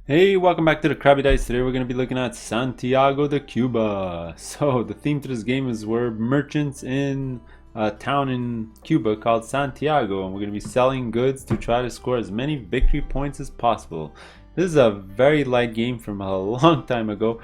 Hey, welcome back to the Crabby Dice. Today we're going to be looking at Santiago de Cuba. So the theme to this game is we're merchants in a town in Cuba called Santiago, and we're going to be selling goods to try to score as many victory points as possible. This is a very light game from a long time ago.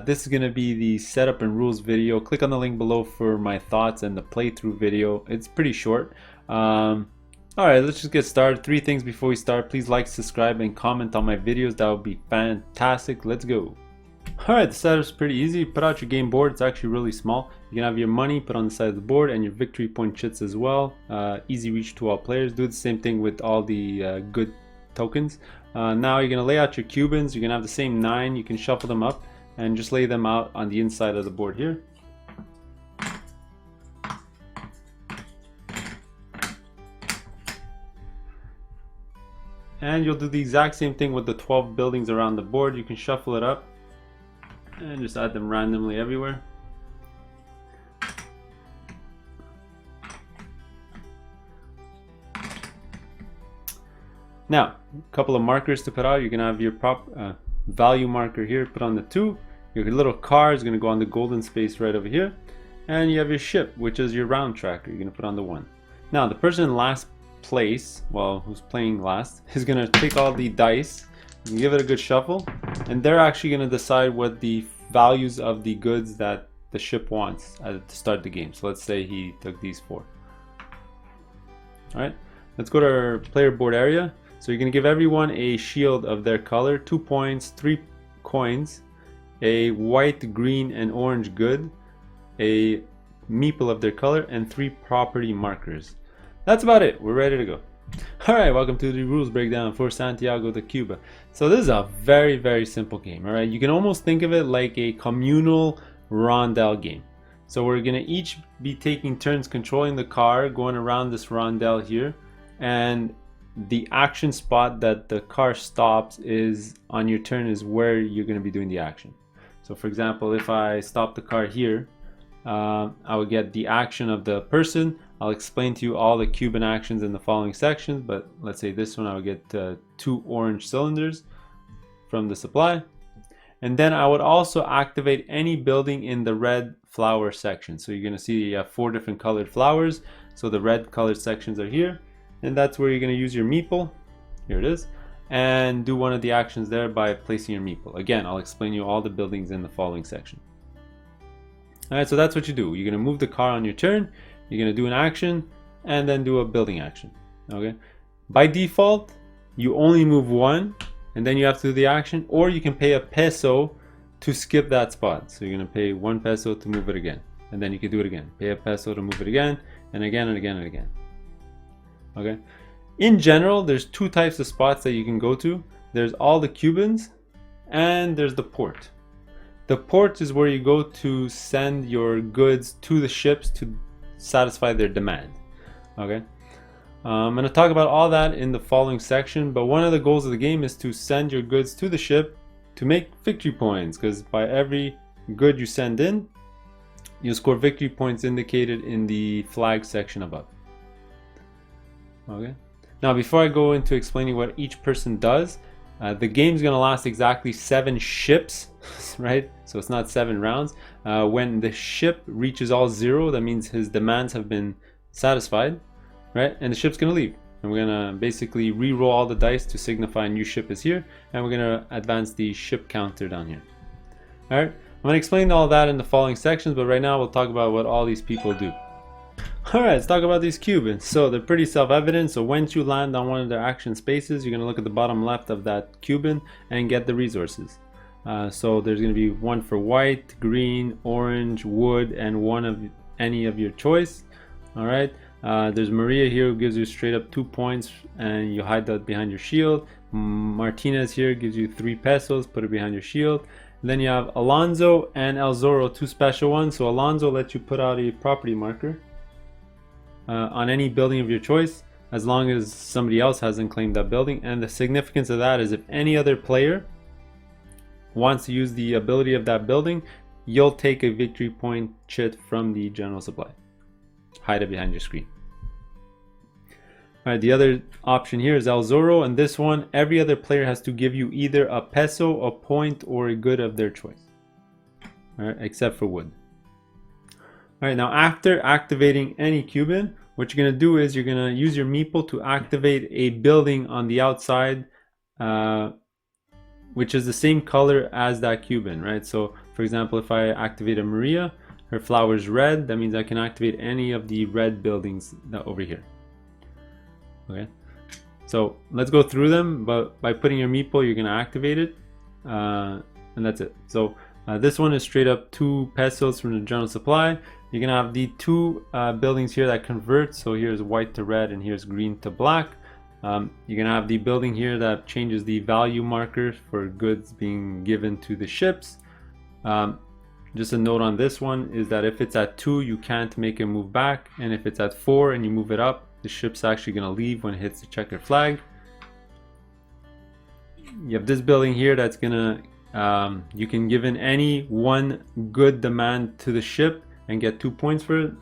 This is going to be the setup and rules video. Click on the link below for my thoughts and the playthrough video. It's pretty short. Alright, let's just get started. 3 things before we start. Please like, subscribe, and comment on my videos. That would be fantastic. Let's go. Alright, the setup's pretty easy. Put out your game board. It's actually really small. You can have your money put on the side of the board and your victory point chits as well. Easy reach to all players. Do the same thing with all the good tokens. Now you're going to lay out your Cubans. You're going to have the same 9. You can shuffle them up and just lay them out on the inside of the board here. And you'll do the exact same thing with the 12 buildings around the board. You can shuffle it up and just add them randomly everywhere. Now, a couple of markers to put out. You can have your value marker here, put on the 2. Your little car is going to go on the golden space right over here. And you have your ship, which is your round tracker. You're going to put on the 1. Now, the person in last place, well, who's playing last, is going to take all the dice and give it a good shuffle, and they're actually going to decide what the values of the goods that the ship wants to start the game. So let's say he took these 4. Alright, let's go to our player board area. So you're going to give everyone a shield of their color, 2 points, 3 coins, a white, green, and orange good, a meeple of their color, and 3 property markers. That's about it. We're ready to go. Alright, welcome to the rules breakdown for Santiago de Cuba. So this is a very, very simple game. Alright, you can almost think of it like a communal rondel game. So we're going to each be taking turns controlling the car, going around this rondel here, and the action spot that the car stops is on your turn is where you're going to be doing the action. So for example, if I stop the car here, I will get the action of the person. I'll explain to you all the Cuban actions in the following sections, but let's say this one I will get 2 orange cylinders from the supply. And then I would also activate any building in the red flower section. So you're going to see you have 4 different colored flowers. So the red colored sections are here, and that's where you're going to use your meeple. Here it is. And do one of the actions there by placing your meeple. Again, I'll explain you all the buildings in the following section. Alright, so that's what you do. You're going to move the car on your turn. You're going to do an action and then do a building action. Okay. By default, you only move 1 and then you have to do the action, or you can pay a peso to skip that spot. So you're going to pay 1 peso to move it again, and then you can do it again. Pay a peso to move it again and again and again and again. Okay. In general, there's 2 types of spots that you can go to. There's all the Cubans and there's the port. The port is where you go to send your goods to the ships to satisfy their demand. Okay, I'm going to talk about all that in the following section, but one of the goals of the game is to send your goods to the ship to make victory points, because by every good you send in, you score victory points indicated in the flag section above. Okay, now before I go into explaining what each person does, the game's going to last exactly 7 ships, right? So it's not 7 rounds. When the ship reaches all 0, that means his demands have been satisfied, right? And the ship's going to leave. And we're going to basically re-roll all the dice to signify a new ship is here. And we're going to advance the ship counter down here. All right, I'm going to explain all that in the following sections, but right now we'll talk about what all these people do. Alright, let's talk about these Cubans. So they're pretty self-evident. So once you land on one of their action spaces, you're going to look at the bottom left of that Cuban and get the resources. So there's going to be 1 for white, green, orange, wood, and 1 of any of your choice. Alright, there's Maria here who gives you straight up 2 points and you hide that behind your shield. Martinez here gives you 3 pesos, put it behind your shield. And then you have Alonso and El Zorro, 2 special ones. So Alonso lets you put out a property marker on any building of your choice, as long as somebody else hasn't claimed that building. And the significance of that is if any other player wants to use the ability of that building, you'll take a victory point chit from the general supply. Hide it behind your screen. All right, the other option here is El Zorro, and this one, every other player has to give you either a peso, a point, or a good of their choice. All right, except for wood. All right, now after activating any Cuban, what you're gonna do is you're gonna use your meeple to activate a building on the outside, which is the same color as that Cuban, right? So for example, if I activate a Maria, her flower is red, that means I can activate any of the red buildings that over here. Okay, so let's go through them, but by putting your meeple, you're gonna activate it, and that's it. So this one is straight up 2 pesos from the general supply. You're gonna have the 2 buildings here that convert. So here's white to red and here's green to black. You're gonna have the building here that changes the value marker for goods being given to the ships. Just a note on this one is that if it's at 2, you can't make it move back, and if it's at 4 and you move it up, the ship's actually gonna leave when it hits the checkered flag. You have this building here that's gonna you can give in any one good demand to the ship and get 2 points for it.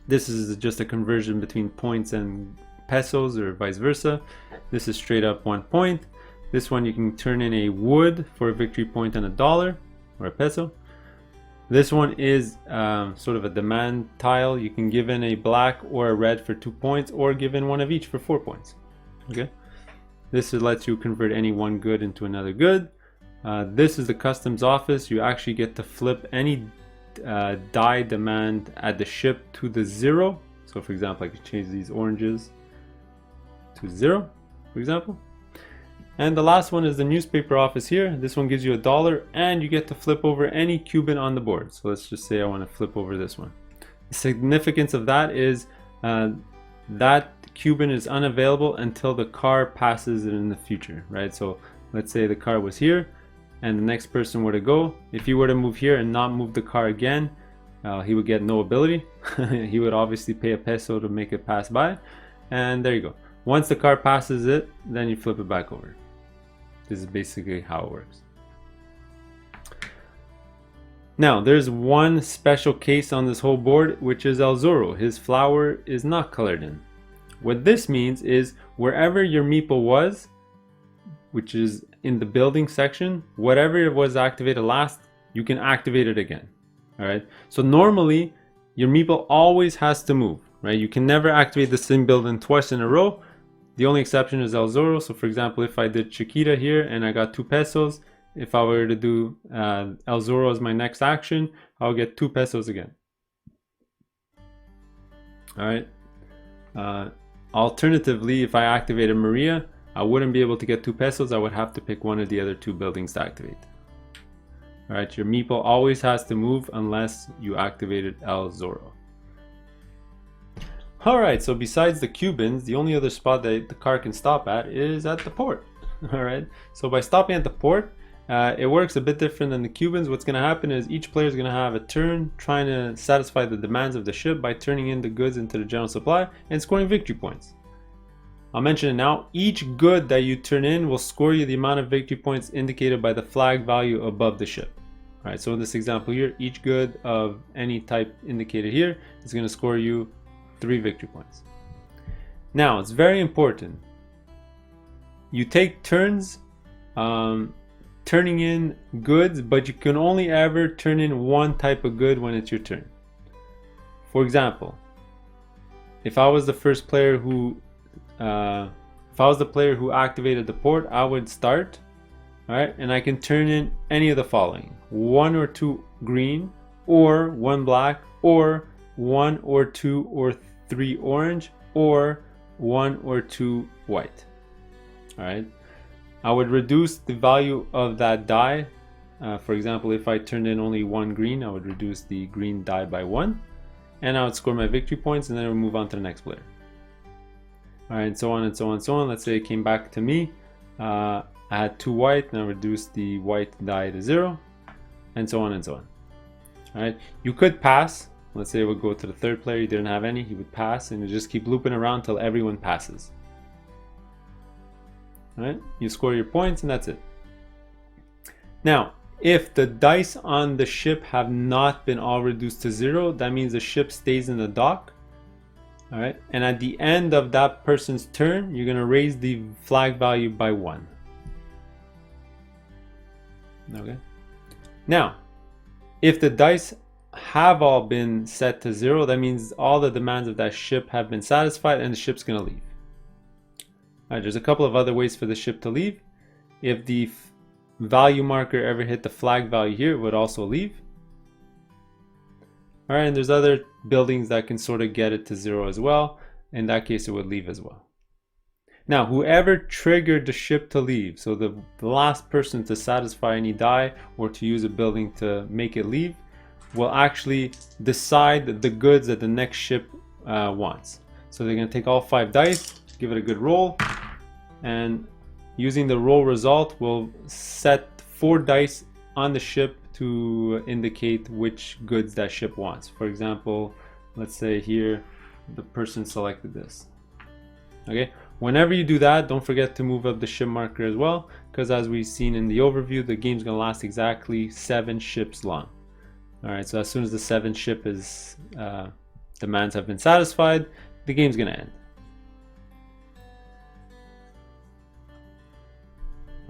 This is just a conversion between points and pesos or vice versa. This is straight up 1 point. This one you can turn in a wood for a victory point and $1 or a peso. This one is sort of a demand tile. You can give in a black or a red for 2 points, or give in one of each for 4 points. Okay, this lets you convert any one good into another good. This is the customs office. You actually get to flip any die demand at the ship to the 0. So for example, I could change these oranges to 0, for example. And the last one is the newspaper office here. This one gives you $1 and you get to flip over any Cuban on the board. So let's just say I want to flip over this one. The significance of that is that Cuban is unavailable until the car passes it in the future, right? So let's say the car was here and the next person were to go. If he were to move here and not move the car again, he would get no ability. He would obviously pay a peso to make it pass by. And there you go. Once the car passes it, then you flip it back over. This is basically how it works. Now, there's one special case on this whole board, which is El Zorro. His flower is not colored in. What this means is wherever your meeple was, which is in the building section, whatever it was activated last, you can activate it again. All right. So normally your meeple always has to move, right? You can never activate the same building twice in a row. The only exception is El Zorro. So for example, if I did Chiquita here and I got 2 pesos, if I were to do El Zorro as my next action, I'll get 2 pesos again. All right. Alternatively, if I activated Maria, I wouldn't be able to get 2 pesos. I would have to pick one of the other 2 buildings to activate. All right. Your meeple always has to move unless you activated El Zorro. Alright, so besides the Cubans, the only other spot that the car can stop at is at the port. Alright, so by stopping at the port, it works a bit different than the Cubans. What's going to happen is each player is going to have a turn trying to satisfy the demands of the ship by turning in the goods into the general supply and scoring victory points. I'll mention it now. Each good that you turn in will score you the amount of victory points indicated by the flag value above the ship. Alright, so in this example here, each good of any type indicated here is going to score you 3 victory points. Now, it's very important. You take turns turning in goods, but you can only ever turn in one type of good when it's your turn. For example, if I was the first player who activated the port, I would start, all right, and I can turn in any of the following: 1 or 2 green, or 1 black, or 1 or 2 or 3 orange, or 1 or 2 white. All right, I would reduce the value of that die. For example, if I turned in only 1 green, I would reduce the green die by 1, and I would score my victory points, and then I would move on to the next player. All right, and so on and so on and so on. Let's say it came back to me. I had 2 white, and I reduced the white die to 0, and so on and so on. All right, you could pass. Let's say it would go to the 3rd player. He didn't have any. He would pass, and you just keep looping around till everyone passes. All right, you score your points, and that's it. Now, if the dice on the ship have not been all reduced to 0, that means the ship stays in the dock. All right, and at the end of that person's turn, you're gonna raise the flag value by 1. Okay. Now, if the dice have all been set to 0, that means all the demands of that ship have been satisfied and the ship's gonna leave. All right, there's a couple of other ways for the ship to leave. If the value marker ever hit the flag value here, it would also leave. All right, and there's other buildings that can sort of get it to 0 as well. In that case, it would leave as well. Now, whoever triggered the ship to leave, so the last person to satisfy any die or to use a building to make it leave, will actually decide the goods that the next ship wants. So they're going to take all 5 dice, give it a good roll, and using the roll result, we'll set 4 dice on the ship to indicate which goods that ship wants. For example, let's say here the person selected this. Okay, whenever you do that, don't forget to move up the ship marker as well, because as we've seen in the overview, the game's gonna last exactly 7 ships long. All right, so as soon as the 7th ship is demands have been satisfied, the game's gonna end.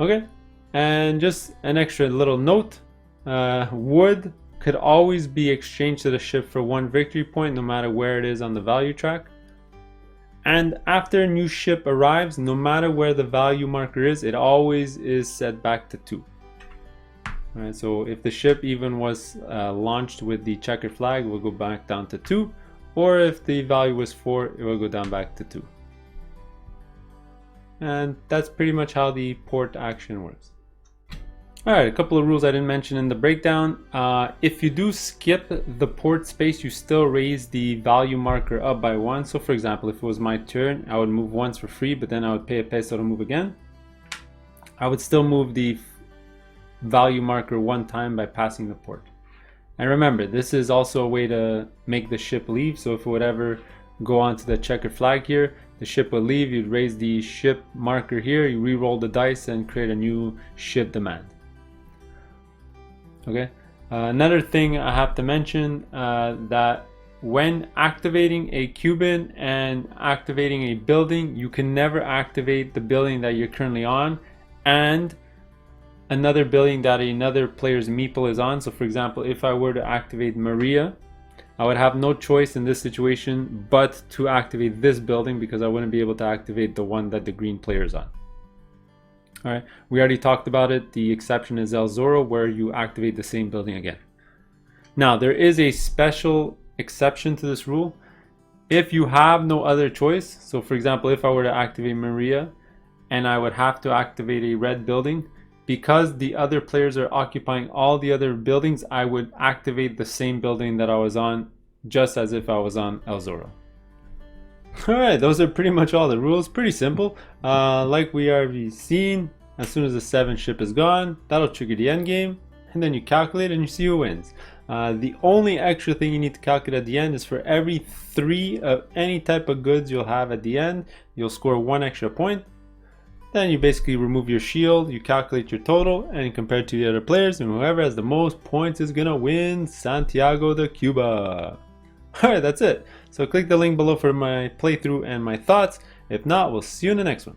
Okay, and just an extra little note. Wood could always be exchanged to the ship for 1 victory point no matter where it is on the value track. And after a new ship arrives, no matter where the value marker is, it always is set back to 2. Alright, so if the ship even was launched with the checkered flag, it will go back down to 2. Or if the value was 4, it will go down back to 2. And that's pretty much how the port action works. Alright, a couple of rules I didn't mention in the breakdown. If you do skip the port space, you still raise the value marker up by 1. So for example, if it was my turn, I would move once for free, but then I would pay a peso to move again. I would still move the value marker 1 time by passing the port. And remember, this is also a way to make the ship leave. So if it would ever go onto the checkered flag here, the ship will leave, you'd raise the ship marker here, you re-roll the dice and create a new ship demand. Okay, another thing I have to mention, that when activating a Cuban and activating a building, you can never activate the building that you're currently on and another building that another player's meeple is on. So for example, if I were to activate Maria, I would have no choice in this situation but to activate this building because I wouldn't be able to activate the one that the green player is on. All right, we already talked about it. The exception is El Zorro, where you activate the same building again. Now, there is a special exception to this rule. If you have no other choice, so for example, if I were to activate Maria and I would have to activate a red building, because the other players are occupying all the other buildings, I would activate the same building that I was on, just as if I was on El Zorro. Alright, those are pretty much all the rules. Pretty simple. Like we already seen, as soon as the 7th ship is gone, that'll trigger the end game, and then you calculate and you see who wins. The only extra thing you need to calculate at the end is for every 3 of any type of goods you'll have at the end, you'll score 1 extra point. Then you basically remove your shield, you calculate your total, and compare it to the other players, and whoever has the most points is gonna win Santiago de Cuba. Alright, that's it. So click the link below for my playthrough and my thoughts. If not, we'll see you in the next one.